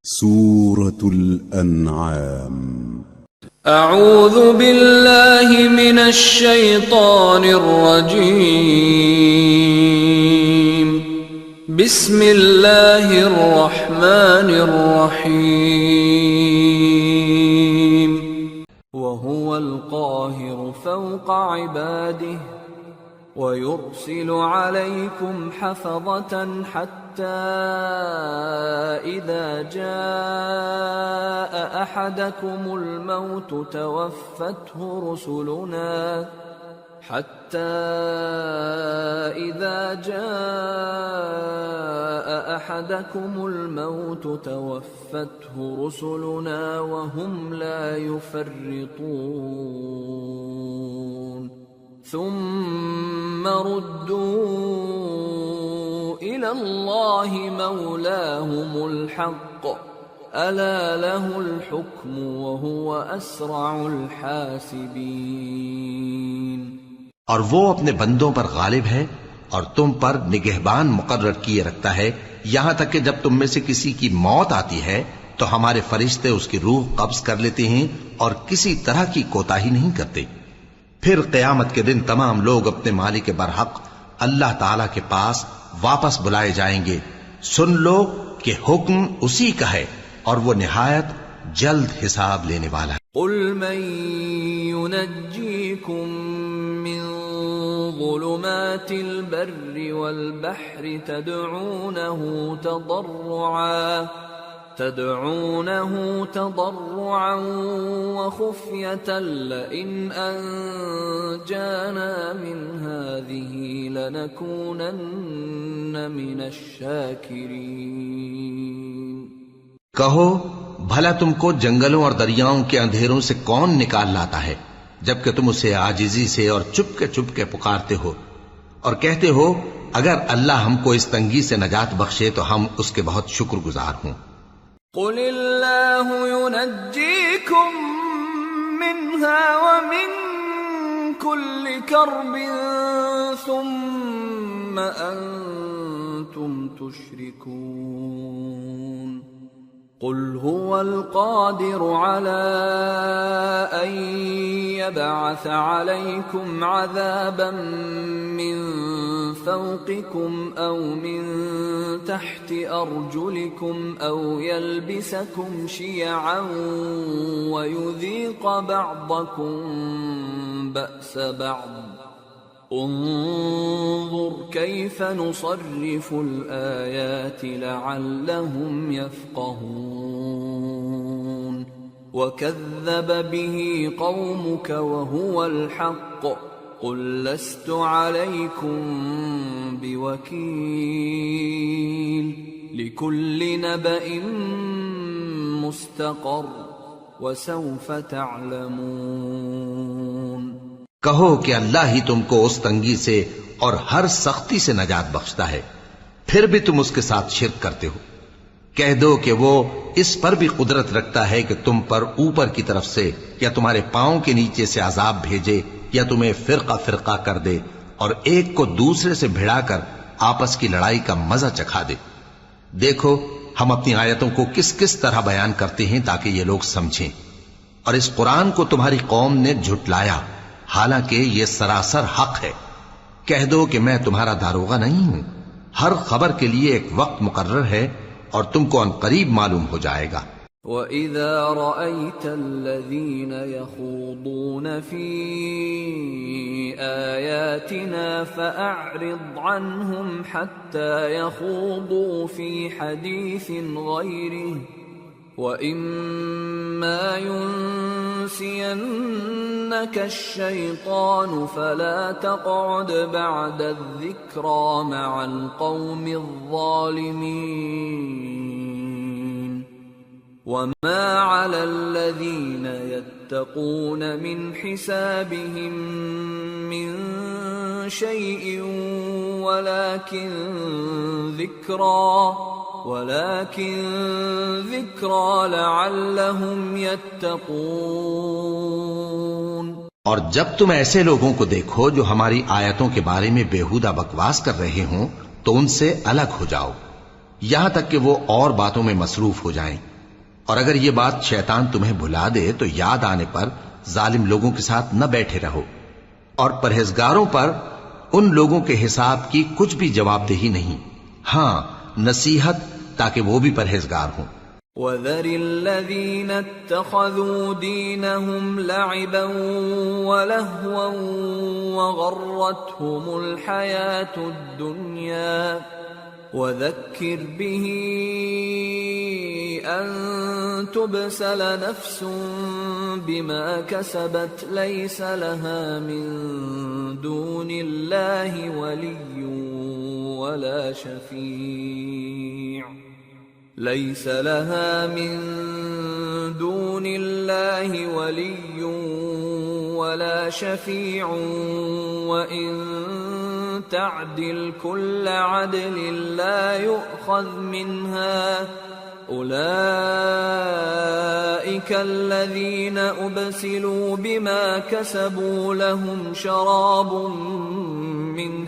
سورة الأنعام. أعوذ بالله من الشيطان الرجيم. بسم الله الرحمن الرحيم. وهو القاهر فوق عباده ويرسل عليكم حفظة حتى إذا جاء أحدكم الموت توفته رسلنا وهم لا يفرطون ثم ردوا إلى الله مولاهم الحق ألا له الحكم وهو أسرع الحاسبين. اور وہ اپنے بندوں پر غالب ہے اور تم پر نگہبان مقرر کیے رکھتا ہے یہاں تک کہ جب تم میں سے کسی کی موت آتی ہے تو ہمارے فرشتے اس کی روح قبض کر لیتے ہیں اور کسی طرح کی کوتاہی نہیں کرتے. پھر قیامت کے دن تمام لوگ اپنے مالک برحق اللہ تعالی کے پاس واپس بلائے جائیں گے. سن لو کہ حکم اسی کا ہے اور وہ نہایت جلد حساب لینے والا ہے. قل من ينجيكم من ظلمات البر والبحر تدعونه تضرعا وخفية لئن أنجانا من هذه لنكونن من الشاكرين. کہو بھلا تم کو جنگلوں اور دریاؤں کے اندھیروں سے کون نکال لاتا ہے جبکہ تم اسے عاجزی سے اور چپ کے پکارتے ہو اور کہتے ہو اگر اللہ ہم کو اس تنگی سے نجات بخشے تو ہم اس کے بہت شکر گزار ہوں. قل اللہ ينجيكم منها ومن كل كرب ثم أنتم تشركون. قل هو القادر على أن يبعث عليكم عذابا من فوقكم أو من تحت أرجلكم أو يلبسكم شيعا ويذيق بعضكم بأس بعض. انظر كيف نصرف الآيات لعلهم يفقهون. وكذب به قومك وهو الحق قل لست عليكم بوكيل. لكل نبأ مستقر وسوف تعلمون. کہو کہ اللہ ہی تم کو اس تنگی سے اور ہر سختی سے نجات بخشتا ہے پھر بھی تم اس کے ساتھ شرک کرتے ہو. کہہ دو کہ وہ اس پر بھی قدرت رکھتا ہے کہ تم پر اوپر کی طرف سے یا تمہارے پاؤں کے نیچے سے عذاب بھیجے یا تمہیں فرقہ فرقہ کر دے اور ایک کو دوسرے سے بھڑا کر آپس کی لڑائی کا مزہ چکھا دے. دیکھو ہم اپنی آیتوں کو کس کس طرح بیان کرتے ہیں تاکہ یہ لوگ سمجھیں. اور اس قرآن کو تمہاری قوم نے جھٹلایا حالانکہ یہ سراسر حق ہے. کہہ دو کہ میں تمہارا داروغہ نہیں ہوں. ہر خبر کے لیے ایک وقت مقرر ہے اور تم کو ان قریب معلوم ہو جائے گا. وَإِذَا رَأَيْتَ الَّذِينَ يَخُوضُونَ فِي آيَاتِنَا فَأَعْرِضْ عَنْهُمْ حَتَّى يَخُوضُوا فِي حَدِيثٍ غَيْرِهِ وَإِمَّا يُنْسِيَنَّكَ الشَّيْطَانُ فَلَا تَقْعُدْ بَعْدَ الذِّكْرَى مَعَ الْقَوْمِ الظَّالِمِينَ. وَمَا عَلَى الَّذِينَ يَتَّقُونَ مِنْ حِسَابِهِمْ مِنْ شَيْءٍ وَلَكِنْ ذِكْرَى لَعَلَّهُمْ يَتَّقُونَ. اور جب تم ایسے لوگوں کو دیکھو جو ہماری آیتوں کے بارے میں بےہودہ بکواس کر رہے ہوں تو ان سے الگ ہو جاؤ یہاں تک کہ وہ اور باتوں میں مصروف ہو جائیں. اور اگر یہ بات شیطان تمہیں بھلا دے تو یاد آنے پر ظالم لوگوں کے ساتھ نہ بیٹھے رہو، اور پرہیزگاروں پر ان لوگوں کے حساب کی کچھ بھی جواب دہی نہیں، ہاں نصیحت تاکہ وہ بھی پرہیزگار ہوں۔ وَذَرِ الَّذِينَ اتَّخَذُوا دِينَهُمْ لَعِبًا وَلَهْوًا وَغَرَّتْهُمُ الْحَيَاةُ الدُّنْيَا وَذَكِّرْ بِهِ أَن تُبْسَلَ نَفْسٌ بِمَا كَسَبَتْ لَيْسَ لَهَا مِن دُونِ اللَّهِ وَلِيٌّ وَلَا شَفِيعٌ ليس لها من دون الله ولي ولا شفيع وإن تعدل كل عدل لا يؤخذ منها أولئك الذين أبسلوا بما كسبوا لهم شراب من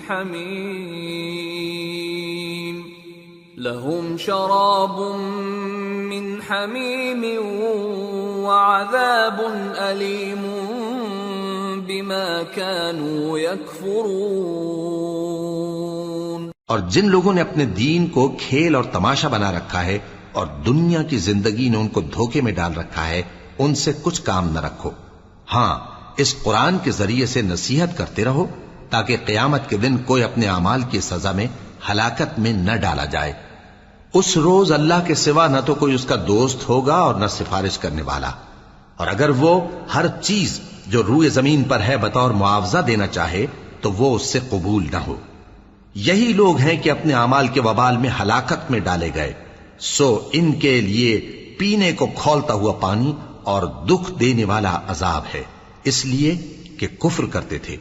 حميم وعذاب أليم بما كانوا يكفرون۔ اور جن لوگوں نے اپنے دین کو کھیل اور تماشا بنا رکھا ہے اور دنیا کی زندگی نے ان کو دھوکے میں ڈال رکھا ہے، ان سے کچھ کام نہ رکھو، ہاں اس قرآن کے ذریعے سے نصیحت کرتے رہو تاکہ قیامت کے دن کوئی اپنے اعمال کی سزا میں ہلاکت میں نہ ڈالا جائے۔ اس روز اللہ کے سوا نہ تو کوئی اس کا دوست ہوگا اور نہ سفارش کرنے والا، اور اگر وہ ہر چیز جو روئے زمین پر ہے بطور معاوضہ دینا چاہے تو وہ اس سے قبول نہ ہو۔ یہی لوگ ہیں کہ اپنے اعمال کے وبال میں ہلاکت میں ڈالے گئے، سو ان کے لیے پینے کو کھولتا ہوا پانی اور دکھ دینے والا عذاب ہے، اس لیے کہ کفر کرتے تھے۔